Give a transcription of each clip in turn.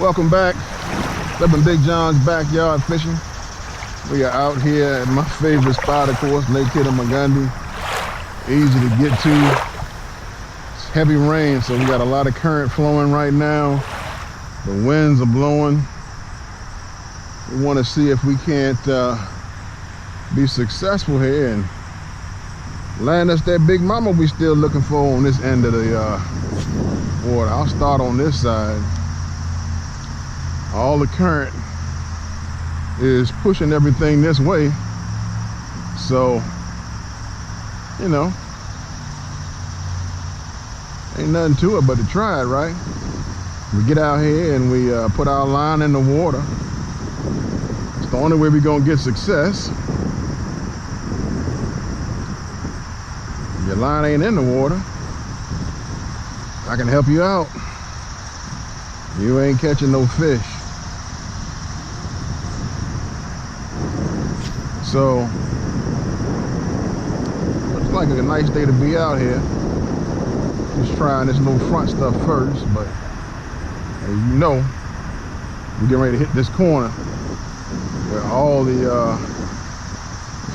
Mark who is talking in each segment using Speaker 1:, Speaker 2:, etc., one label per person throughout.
Speaker 1: Welcome back. Living Big John's backyard fishing. We are out here at my favorite spot, of course, Lake Kittamagundy. Easy to get to. It's heavy rain, so we got a lot of current flowing right now. The winds are blowing. We want to see if we can't be successful here and land us that big mama we still looking for on this end of the water. I'll start on this side. All the current is pushing everything this way, so you know, ain't nothing to it but to try it, right? We get out here and we put our line in the water. It's the only way we're gonna get success. Your line ain't in the water, I can help you out. You ain't catching no fish. So, looks like a nice day to be out here. Just trying this little front stuff first, but as you know, we're getting ready to hit this corner where all the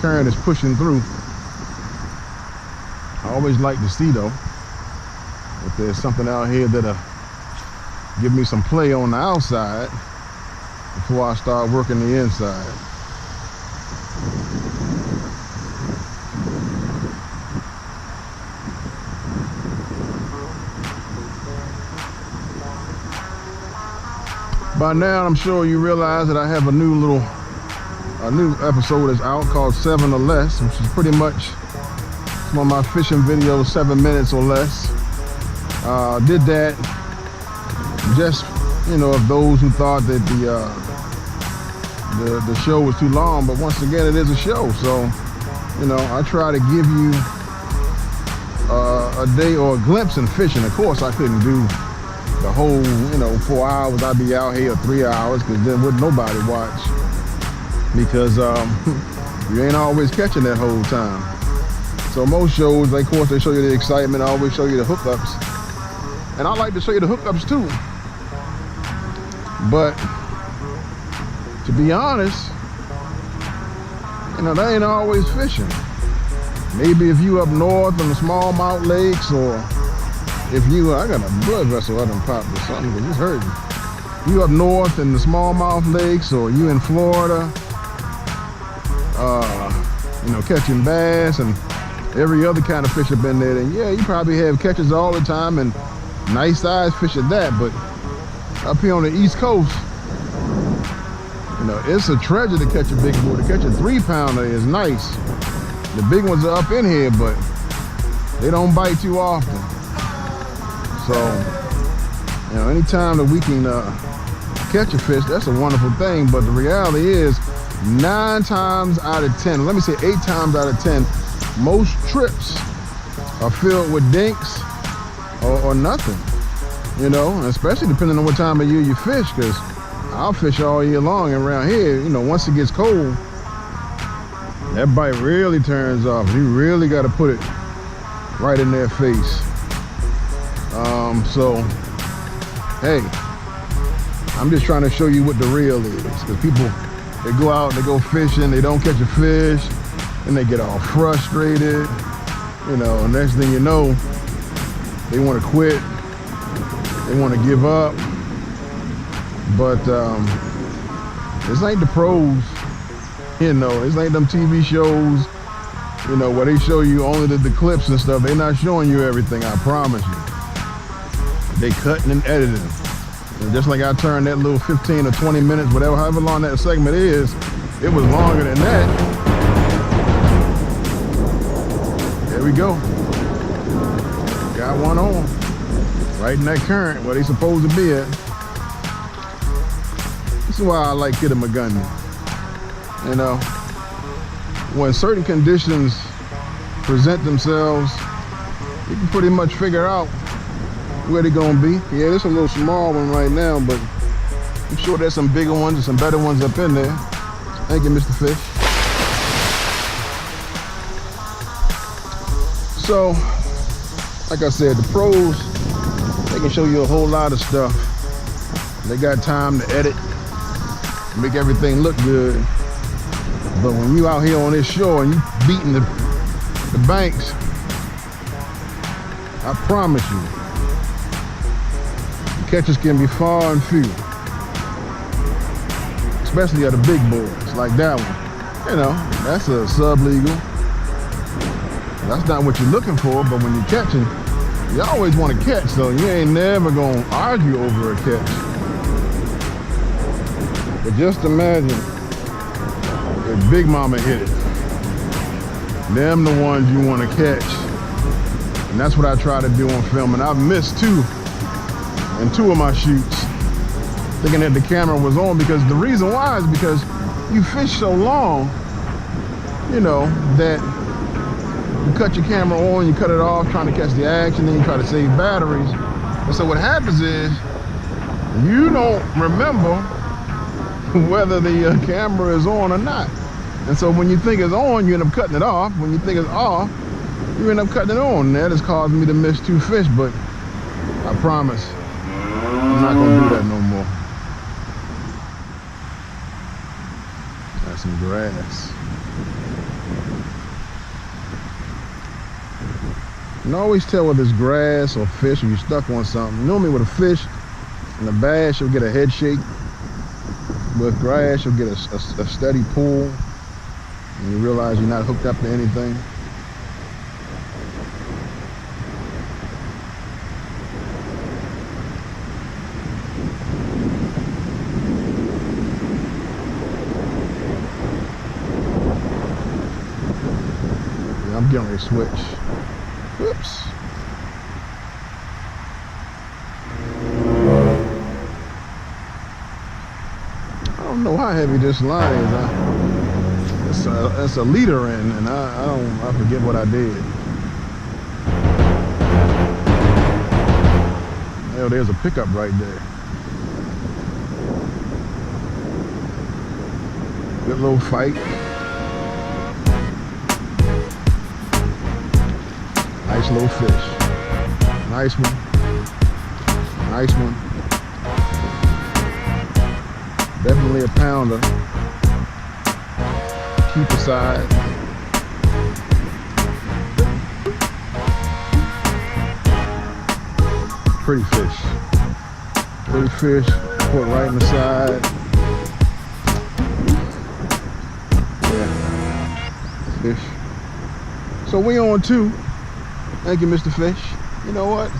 Speaker 1: current is pushing through. I always like to see though, if there's something out here that'll give me some play on the outside before I start working the inside. By now, I'm sure you realize that I have a new episode that's out called 7 or Less, which is pretty much one of my fishing videos, 7 minutes or less. Did that just, you know, of those who thought that the show was too long, but once again, it is a show. So, you know, I try to give you a day or a glimpse in fishing. Of course, I couldn't do the whole, you know, 4 hours. I'd be out here 3 hours, because then wouldn't nobody watch, because you ain't always catching that whole time. So most shows, of course, they show you the excitement. I always show you the hookups, and I like to show you the hookups too. But to be honest, you know, they ain't always fishing. Maybe if you up north on the smallmouth lakes, or if you, I got a blood vessel I done popped or something, because it's hurting. You up north in the smallmouth lakes, or you in Florida, you know, catching bass and every other kind of fish up in there, then yeah, you probably have catches all the time and nice size fish at that. But up here on the East Coast, you know, it's a treasure to catch a big boy. To catch a 3-pounder is nice. The big ones are up in here, but they don't bite too often. So, you know, anytime that we can catch a fish, that's a wonderful thing. But the reality is, 9 times out of 10, let me say 8 times out of 10, most trips are filled with dinks or nothing. You know, especially depending on what time of year you fish, because I'll fish all year long, and around here, you know, once it gets cold, that bite really turns off. You really got to put it right in their face. So, hey, I'm just trying to show you what the real is, because people, they go out, they go fishing, they don't catch a fish, and they get all frustrated, you know, and next thing you know, they want to quit, they want to give up. But this ain't the pros, you know, this ain't them TV shows, you know, where they show you only the clips and stuff. They're not showing you everything, I promise you. They cutting and editing. And just like I turned that little 15 or 20 minutes, whatever, however long that segment is, it was longer than that. There we go. Got one on. Right in that current where they supposed to be at. This is why I like Kittamagundy. You know, when certain conditions present themselves, you can pretty much figure out where they're gonna be. Yeah, this is a little small one right now, but I'm sure there's some bigger ones and some better ones up in there. Thank you, Mr. Fish. So, like I said, the pros, they can show you a whole lot of stuff. They got time to edit, make everything look good. But when you out here on this shore and you beating the banks, I promise you, the catches can be far and few. Especially of the big boys, like that one. You know, that's a sub-legal. That's not what you're looking for, but when you're catching, you always want to catch, so you ain't never gonna argue over a catch. But just imagine if Big Mama hit it. Them the ones you want to catch. And that's what I try to do on film. And I've missed two in two of my shoots, thinking that the camera was on, because the reason why is because you fish so long, you know, that you cut your camera on, you cut it off, trying to catch the action, then you try to save batteries. And so what happens is, you don't remember whether the camera is on or not. And so when you think it's on, you end up cutting it off. When you think it's off, you end up cutting it on. And that has caused me to miss two fish, but I promise I'm not gonna do that no more. Got some grass. You can always tell whether it's grass or fish, or you're stuck on something. Normally with a fish and a bass, you'll get a head shake. With grass, you'll get a steady pull, and you realize you're not hooked up to anything. Yeah, I'm getting ready to switch. Whoops. I don't know how heavy this line is. It's a leader in, and I forget what I did. Hell, there's a pickup right there. Good little fight. Nice little fish. Nice one. Nice one. Definitely a pounder. Keep aside. Pretty fish. Pretty fish. Put right in the side. Yeah. Fish. So we on two. Thank you, Mr. Fish. You know what?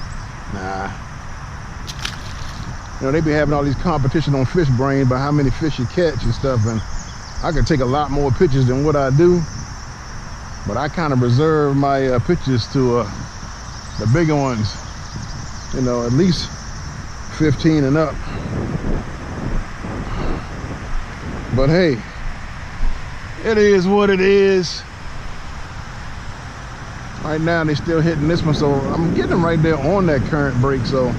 Speaker 1: Nah. You know, they be having all these competition on Fish Brain about how many fish you catch and stuff, and I could take a lot more pictures than what I do, but I kind of reserve my pictures to the bigger ones, you know, at least 15 and up. But hey, it is what it is. Right now they're still hitting this one, so I'm getting them right there on that current break, so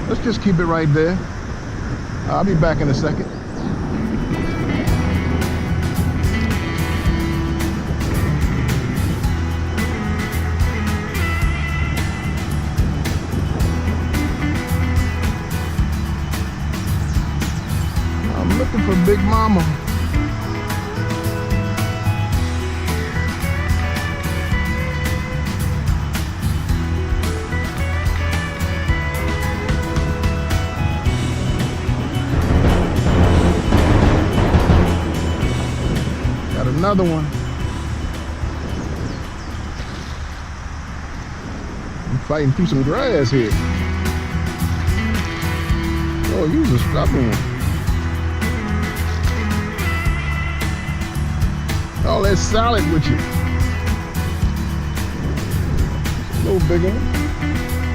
Speaker 1: let's just keep it right there. I'll be back in a second. I'm looking for Big Mama. Another one. I'm fighting through some grass here. Oh, you was a stubborn one. All that solid with you. A little bigger one.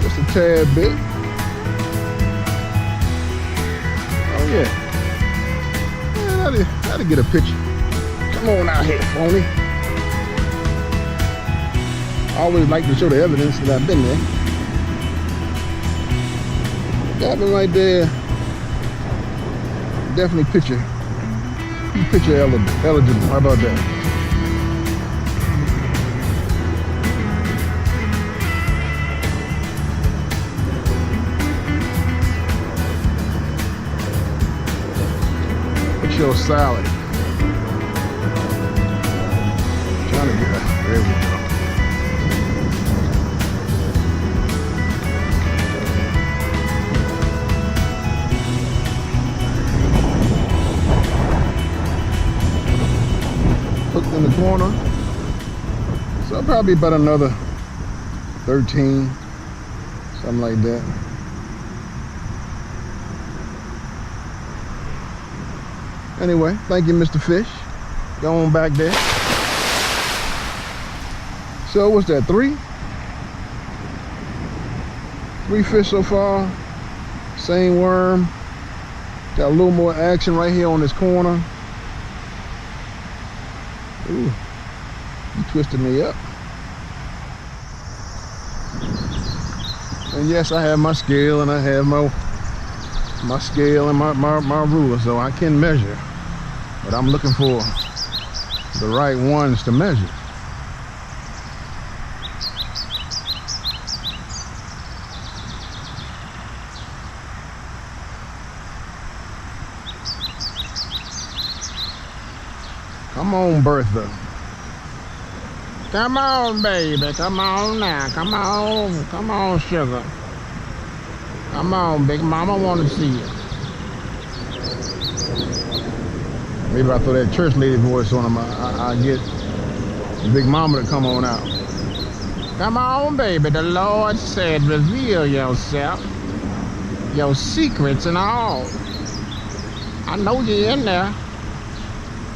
Speaker 1: Just a tad bit. Oh yeah. Yeah, that'll get a picture. Come on out here, phony. I always like to show the evidence that I've been there. Got me right there. Definitely picture eligible. How about that? your salad. Trying to get that. There we go. Hooked in the corner. So probably about another 13, something like that. Anyway, thank you, Mr. Fish. Go on back there. So what's that, 3? 3 fish so far. Same worm. Got a little more action right here on this corner. Ooh, you twisted me up. And yes, I have my scale and I have my scale and my ruler, so I can measure. But I'm looking for the right ones to measure. Come on, Bertha. Come on, baby. Come on now. Come on. Come on, sugar. Come on, big mama want to see you. Maybe I throw that church lady voice on him. I get big mama to come on out. Come on, baby. The Lord said, reveal yourself, your secrets and all. I know you're in there.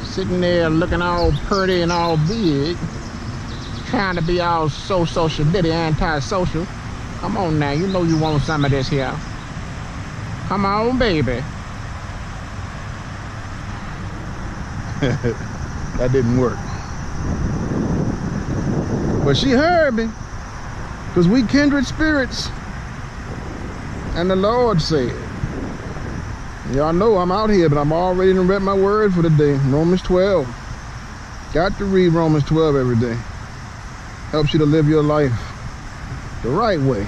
Speaker 1: Sitting there looking all pretty and all big, trying to be all so social bitty, anti-social. Come on now, you know you want some of this here. Come on, baby. That didn't work. But she heard me, because we kindred spirits. And the Lord said, y'all know I'm out here, but I'm already read my word for the day. Romans 12. Got to read Romans 12 every day. Helps you to live your life the right way.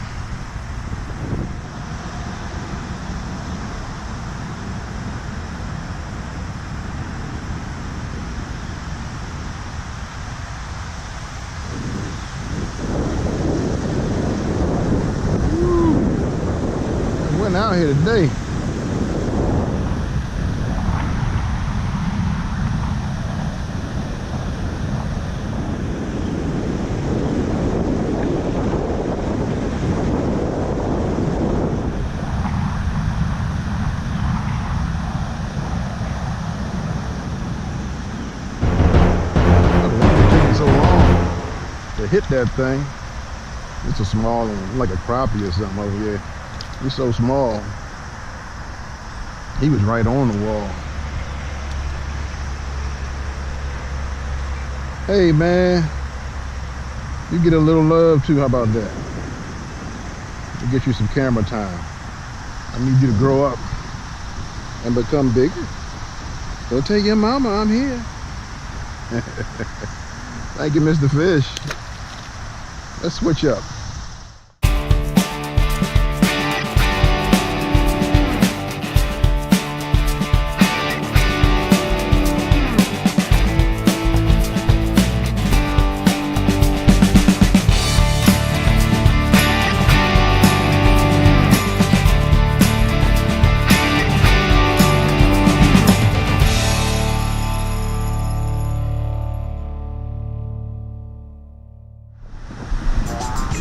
Speaker 1: Woo. I went out here today. Hit that thing. It's a small one, like a crappie or something over here. He's so small. He was right on the wall. Hey man, you get a little love too. How about that? We'll get you some camera time. I need you to grow up and become bigger. Go tell your mama I'm here. Thank you, Mr. Fish. Let's switch up.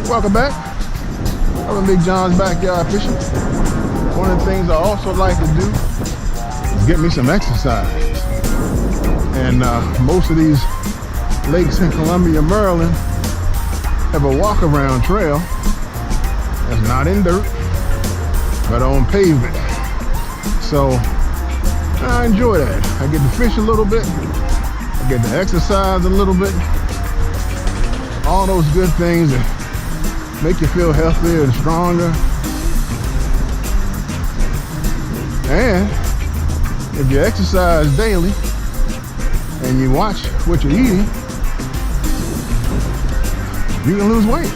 Speaker 1: Welcome back. I'm in Big John's backyard fishing. One of the things I also like to do is get me some exercise. And most of these lakes in Columbia, Maryland have a walk-around trail that's not in dirt, but on pavement. So I enjoy that. I get to fish a little bit. I get to exercise a little bit. All those good things that make you feel healthier and stronger. And if you exercise daily and you watch what you're eating, you can lose weight.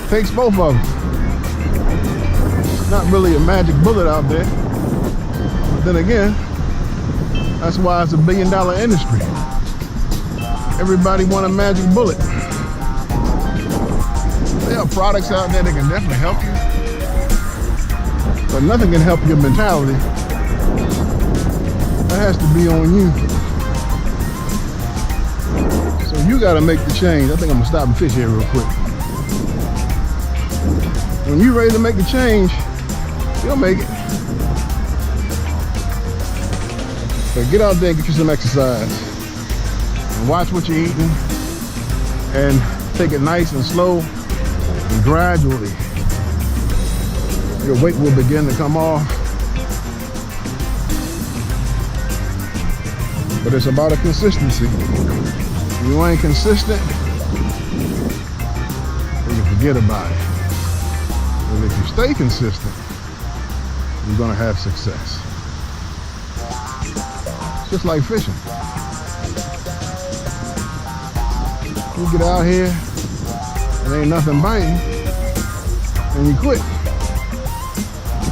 Speaker 1: Takes both of them. Not not really a magic bullet out there. But then again, that's why it's $1 billion industry. Everybody want a magic bullet. There are products out there that can definitely help you, but nothing can help your mentality. That has to be on you. So you got to make the change. I think I'm gonna stop and fish here real quick. When you're ready to make the change, you'll make it. So get out there and get you some exercise. And watch what you're eating. And take it nice and slow. And gradually, your weight will begin to come off. But it's about a consistency. If you ain't consistent, then you forget about it. But if you stay consistent, you're gonna have success. It's just like fishing. You get out here, and ain't nothing biting, and you quit.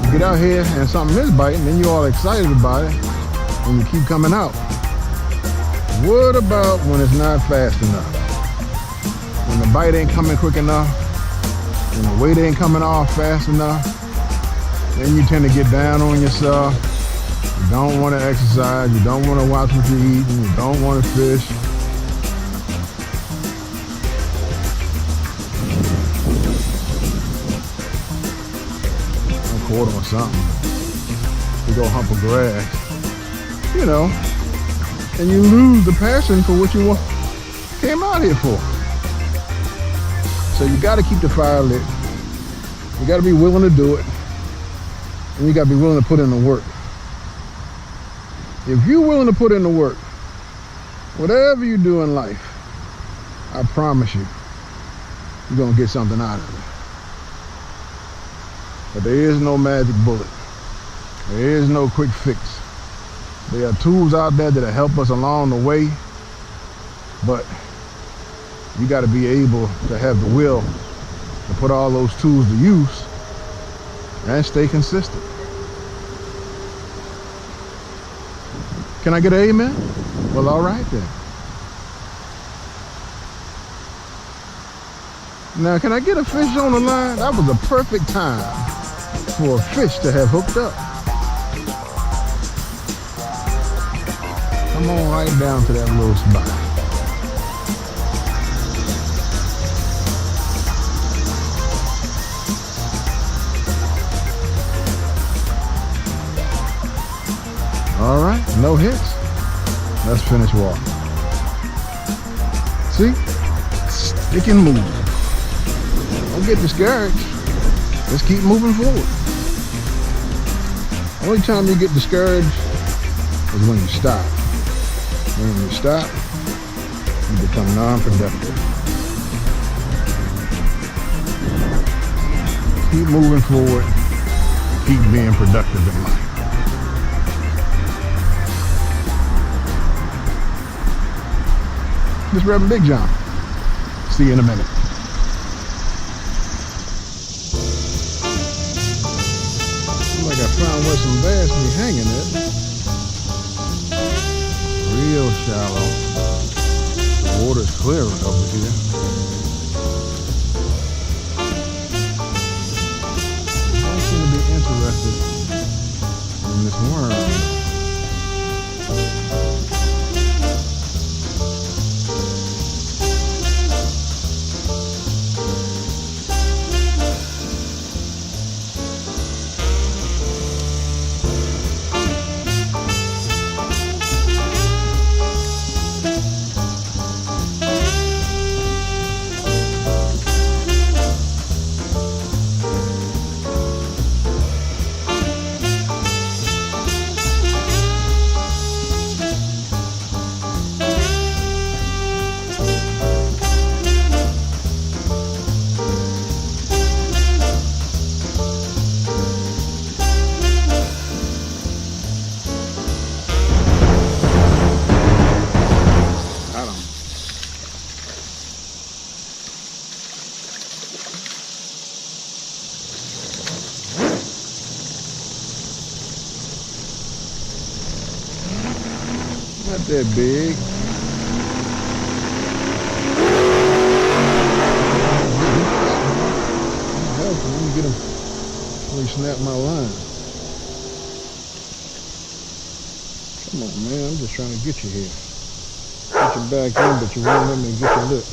Speaker 1: You get out here and something is biting, then you're all excited about it, and you keep coming out. What about when it's not fast enough? When the bite ain't coming quick enough, when the weight ain't coming off fast enough, then you tend to get down on yourself. You don't want to exercise, you don't want to watch what you're eating, you don't want to fish. A quarter or something. You go hump of grass. You know. And you lose the passion for what you came out here for. So you got to keep the fire lit. You got to be willing to do it. And you got to be willing to put in the work. If you're willing to put in the work, whatever you do in life, I promise you, you're going to get something out of it. But there is no magic bullet. There is no quick fix. There are tools out there that'll help us along the way, but you got to be able to have the will to put all those tools to use and stay consistent. Can I get an amen? Well, all right then. Now, can I get a fish on the line? That was a perfect time for a fish to have hooked up. Come on right down to that little spot. All right, no hits. Let's finish walking. See? Stick and move. Don't get discouraged. Just keep moving forward. Only time you get discouraged is when you stop. When you stop, you become non-productive. Keep moving forward. Keep being productive in life. This is Reverend Big John. See you in a minute. Looks like I found where some bass be hanging at. Real shallow. The water's clearing over here. I don't seem to be interested in this worm. that big. Let me get him. Let me snap my line. Come on, man. I'm just trying to get you here. Get you back in, but you won't let me get your lip.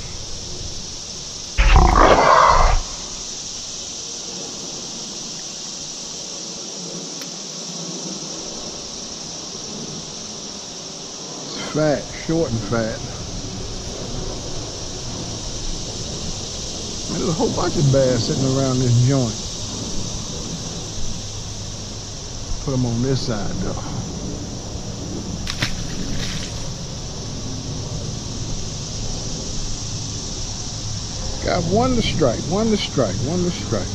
Speaker 1: Fat, short and fat. Man, there's a whole bunch of bass sitting around this joint. Put them on this side though. Got one to strike, one to strike, one to strike.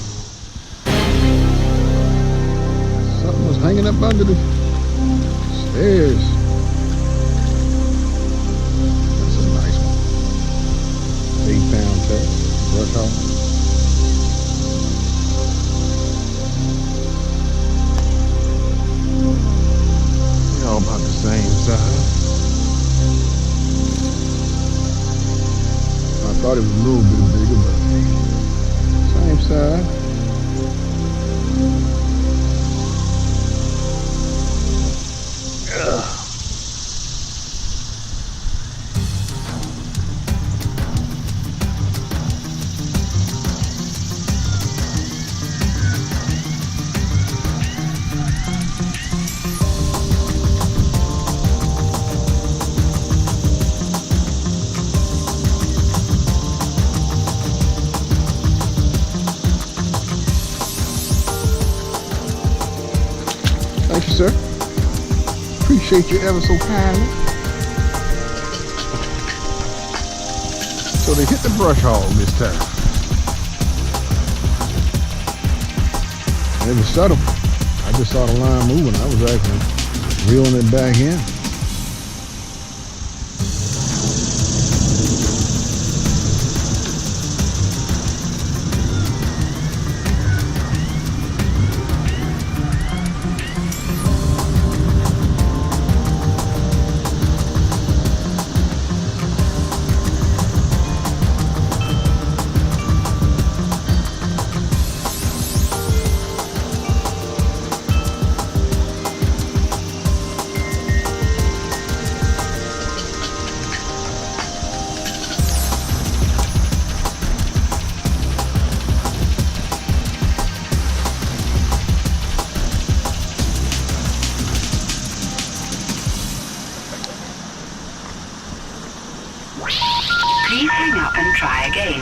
Speaker 1: Something was hanging up under the stairs. That's a nice one. 8-pound test, brush off. They're all about the same size. I thought it was a little bit bigger, but same size. Ugh. Thank you, sir. Appreciate you ever so kindly. So they hit the brush hog this time. And it was subtle. I just saw the line moving. I was actually reeling it back in.
Speaker 2: Please hang up and try again.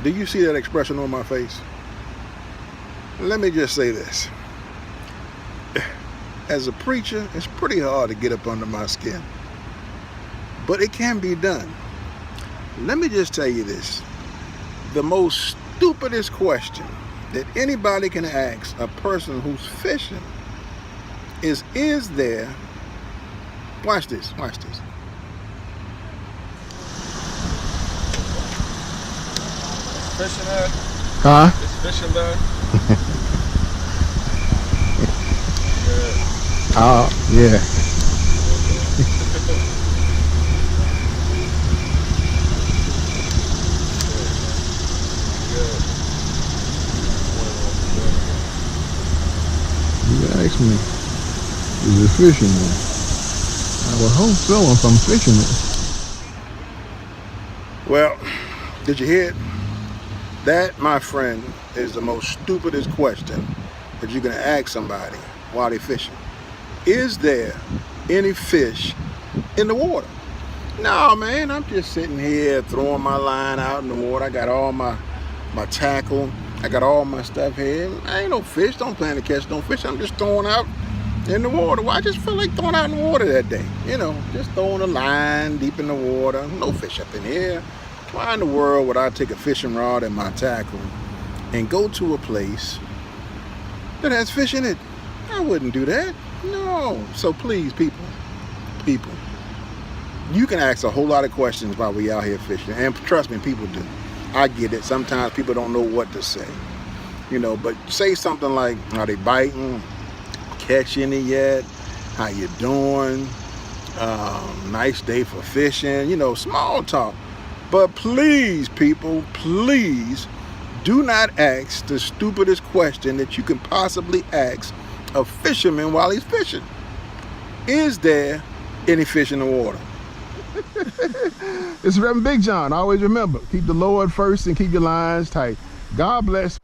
Speaker 1: Do you see that expression on my face? Let me just say this. As a preacher, it's pretty hard to get up under my skin. But it can be done. Let me just tell you this. The most stupidest question that anybody can ask a person who's fishing is there, watch this,
Speaker 3: Fishing there?
Speaker 1: Huh?
Speaker 3: It's fishing there?
Speaker 1: Oh, yeah. You asked me, is it fishing there? I would hope so if I'm fishing it. Well, did you hear it? That, my friend, is the most stupidest question that you can ask somebody while they're fishing. Is there any fish in the water? No, man, I'm just sitting here throwing my line out in the water. I got all my tackle. I got all my stuff here. I ain't no fish. Don't plan to catch no fish. I'm just throwing out in the water. Well, I just feel like throwing out in the water that day. You know, just throwing a line deep in the water. No fish up in here. Why in the world would I take a fishing rod and my tackle and go to a place that has fish in it? I wouldn't do that. No. So please, people, you can ask a whole lot of questions while we out here fishing. And trust me, people do. I get it. Sometimes people don't know what to say. You know, but say something like, are they biting? Catch any yet? how you doing? Nice day for fishing, you know, small talk. But please, people, please do not ask the stupidest question that you can possibly ask a fisherman while he's fishing. Is there any fish in the water? It's Reverend Big John. Always remember, keep the Lord first and keep your lines tight. God bless.